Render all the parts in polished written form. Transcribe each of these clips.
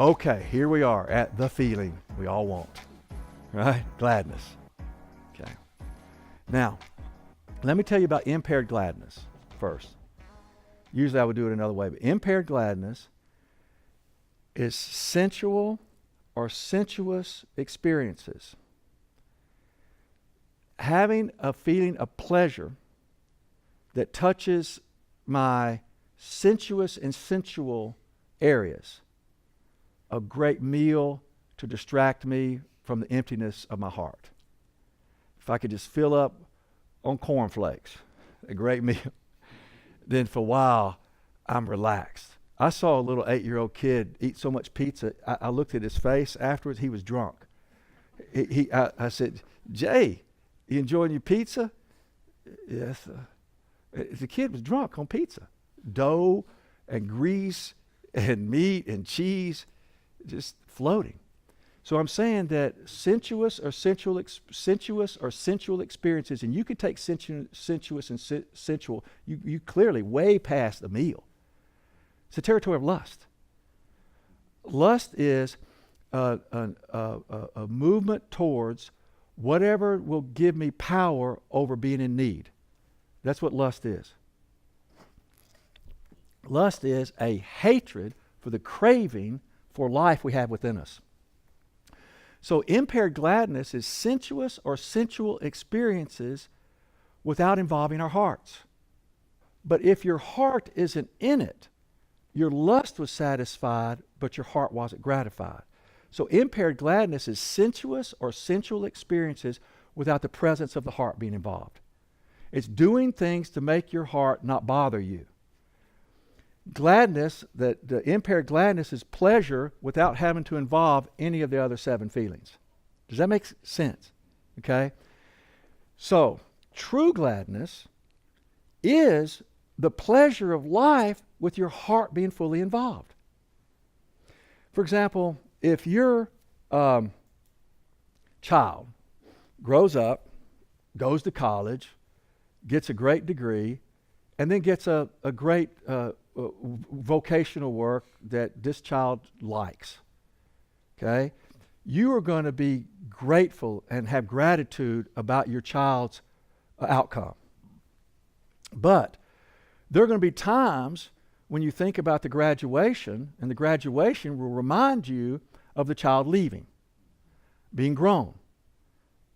Okay, here we are at the feeling we all want, right? Gladness. Okay. Now, let me tell you about impaired gladness first. Usually I would do it another way, but impaired gladness is sensual or sensuous experiences. Having a feeling of pleasure that touches my sensuous and sensual areas. A great meal to distract me from the emptiness of my heart. If I could just fill up on cornflakes, a great meal, then for a while I'm relaxed. I saw a little 8-year-old kid eat so much pizza, I looked at his face afterwards, he was drunk. I said, Jay, you enjoying your pizza? Yes. The kid was drunk on pizza. Dough and grease and meat and cheese just floating. So I'm saying that sensuous or sensual experiences, and you can take sensuous and sensual, you clearly way past the meal. It's the territory of lust. Lust is a movement towards whatever will give me power over being in need. That's what lust is. Lust is a hatred for the craving for life we have within us. So impaired gladness is sensuous or sensual experiences without involving our hearts. But if your heart isn't in it, your lust was satisfied, but your heart wasn't gratified. So impaired gladness is sensuous or sensual experiences without the presence of the heart being involved. It's doing things to make your heart not bother you. Gladness, the impaired gladness is pleasure without having to involve any of the other 7 feelings. Does that make sense? Okay? So, true gladness is the pleasure of life with your heart being fully involved. For example, if your child grows up, goes to college, gets a great degree, and then gets a great vocational work that this child likes, okay? You are going to be grateful and have gratitude about your child's outcome. But there are going to be times when you think about the graduation, and the graduation will remind you of the child leaving, being grown.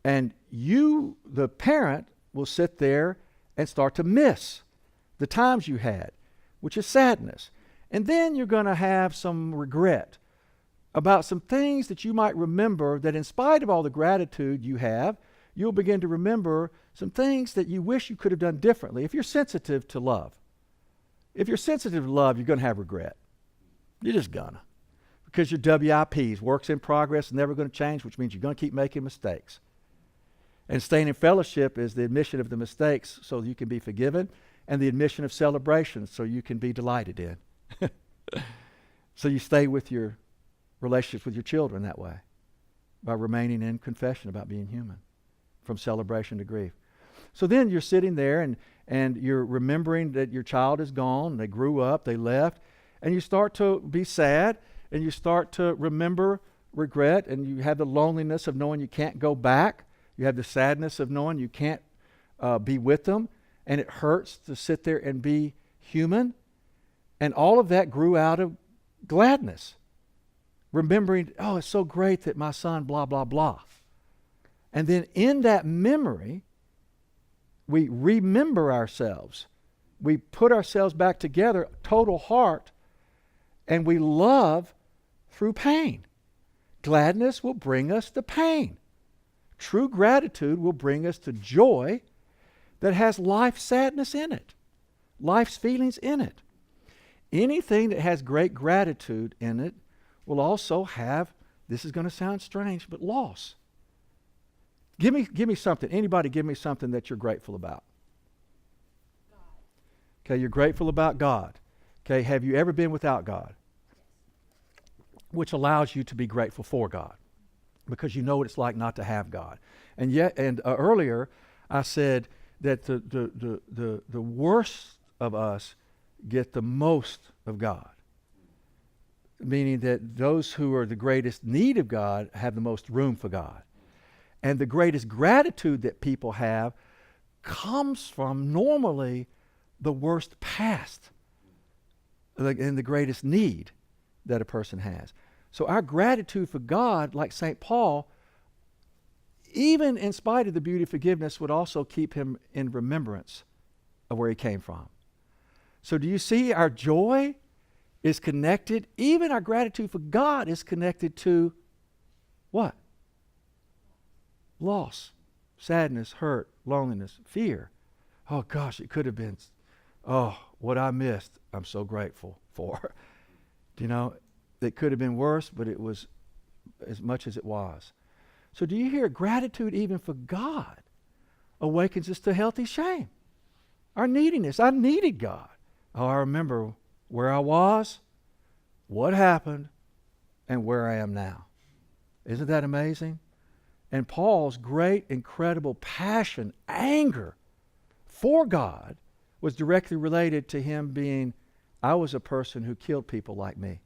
And you, the parent, will sit there and start to miss the times you had, which is sadness. And then you're going to have some regret about some things that you might remember that in spite of all the gratitude you have, you'll begin to remember some things that you wish you could have done differently if you're sensitive to love. If you're sensitive to love, you're going to have regret. You're just gonna. Because your WIPs, works in progress, never going to change, which means you're going to keep making mistakes. And staying in fellowship is the admission of the mistakes so you can be forgiven, and the admission of celebration so you can be delighted in. So you stay with your relationships with your children that way, by remaining in confession about being human, from celebration to grief. So then you're sitting there and you're remembering that your child is gone, they grew up, they left, and you start to be sad, and you start to remember regret, and you have the loneliness of knowing you can't go back. You have the sadness of knowing you can't be with them, and it hurts to sit there and be human. And all of that grew out of gladness. Remembering, oh, it's so great that my son, blah, blah, blah. And then in that memory, we remember ourselves. We put ourselves back together, total heart, and we love through pain. Gladness will bring us to pain. True gratitude will bring us to joy that has life sadness in it, life's feelings in it. Anything that has great gratitude in it will also have, this is going to sound strange, but loss. Give me something. Anybody give me something that you're grateful about? God. Okay, you're grateful about God. Okay, have you ever been without God? Which allows you to be grateful for God, because you know what it's like not to have God. And yet, earlier I said that the worst of us get the most of God. meaning that those who are the greatest need of God have the most room for God. And the greatest gratitude that people have comes from normally the worst past and the greatest need that a person has. So our gratitude for God, like St. Paul, even in spite of the beauty of forgiveness, would also keep him in remembrance of where he came from. So do you see our joy is connected, even our gratitude for God is connected to what? Loss, sadness, hurt, loneliness, fear. Oh gosh, it could have been, what I missed, I'm so grateful for. You know, it could have been worse, but it was as much as it was. So do you hear gratitude even for God awakens us to healthy shame? Our neediness. I needed God. Oh, I remember where I was, what happened, and where I am now. Isn't that amazing? And Paul's great, incredible passion, anger for God was directly related to him being, I was a person who killed people like me.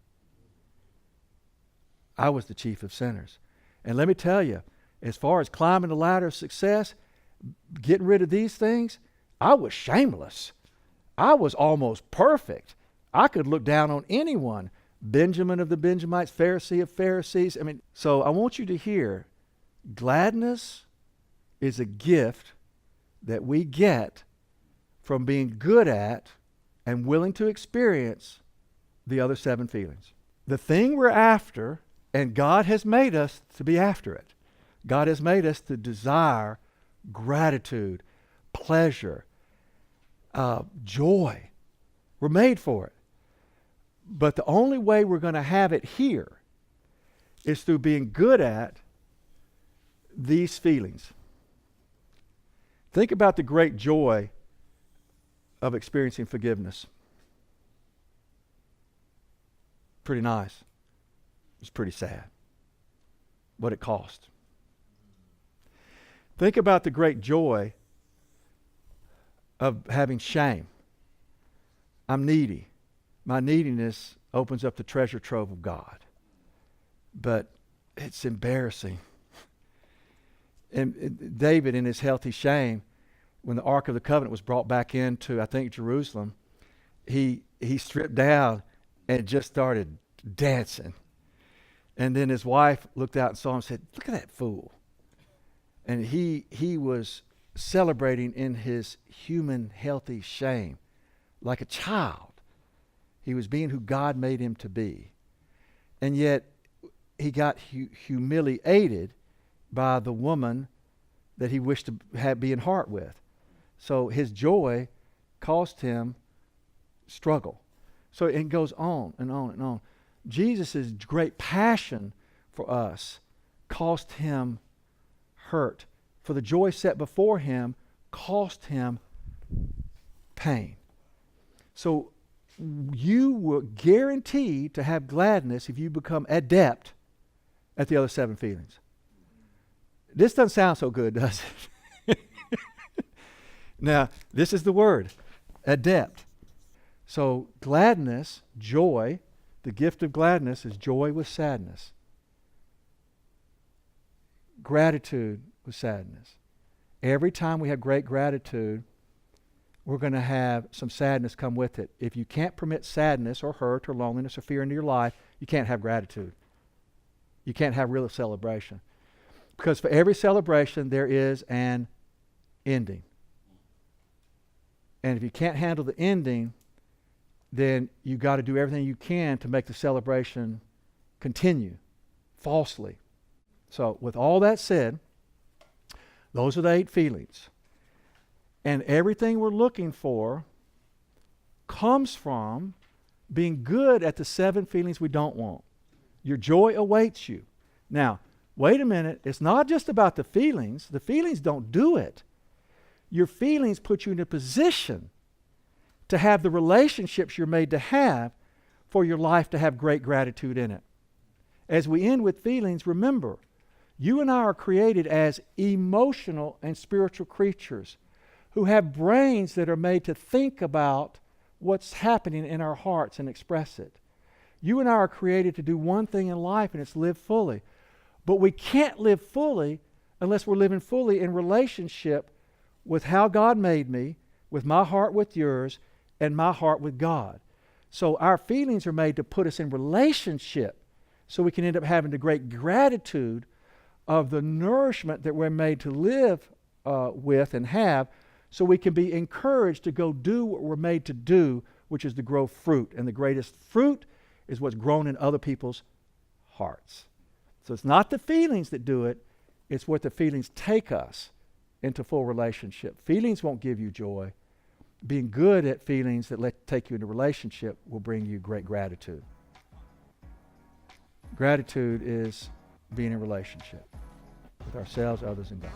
I was the chief of sinners. And let me tell you, as far as climbing the ladder of success, getting rid of these things, I was shameless. I was almost perfect. I could look down on anyone. Benjamin of the Benjamites, Pharisee of Pharisees. So I want you to hear, gladness is a gift that we get from being good at and willing to experience the other 7 feelings. The thing we're after, and God has made us to be after it. God has made us to desire gratitude, pleasure, joy. We're made for it. But the only way we're going to have it here is through being good at these feelings. Think about the great joy of experiencing forgiveness. Pretty nice. It's pretty sad what it cost. Think about the great joy of having shame. I'm needy. My neediness opens up the treasure trove of God. But it's embarrassing. And David, in his healthy shame, when the Ark of the Covenant was brought back into, I think, Jerusalem, he stripped down and just started dancing. And then his wife looked out and saw him and said, "Look at that fool." And he was celebrating in his human, healthy shame, like a child. He was being who God made him to be. And yet, he got humiliated by the woman that he wished to be in heart with. So his joy cost him struggle. So it goes on and on and on. Jesus' great passion for us cost him hurt. For the joy set before him cost him pain. So you were guaranteed to have gladness if you become adept at the other 7 feelings. This doesn't sound so good, does it? Now, this is the word, adept. So gladness, joy, the gift of gladness is joy with sadness. Gratitude with sadness. Every time we have great gratitude, we're going to have some sadness come with it. If you can't permit sadness or hurt or loneliness or fear into your life, you can't have gratitude. You can't have real celebration. Because for every celebration, there is an ending. And if you can't handle the ending, then you've got to do everything you can to make the celebration continue falsely. So with all that said, those are the 8 feelings. And everything we're looking for comes from being good at the 7 feelings we don't want. Your joy awaits you. Now, wait a minute. It's not just about the feelings. The feelings don't do it. Your feelings put you in a position to have the relationships you're made to have for your life to have great gratitude in it. As we end with feelings, remember, you and I are created as emotional and spiritual creatures who have brains that are made to think about what's happening in our hearts and express it. You and I are created to do one thing in life, and it's live fully. But we can't live fully unless we're living fully in relationship with how God made me, with my heart with yours, and my heart with God. So our feelings are made to put us in relationship so we can end up having the great gratitude of the nourishment that we're made to live with and have, so we can be encouraged to go do what we're made to do, which is to grow fruit. And the greatest fruit is what's grown in other people's hearts. So it's not the feelings that do it, it's what the feelings take us into full relationship. Feelings won't give you joy. Being good at feelings that take you into relationship will bring you great gratitude. Gratitude is being in relationship with ourselves, others, and God.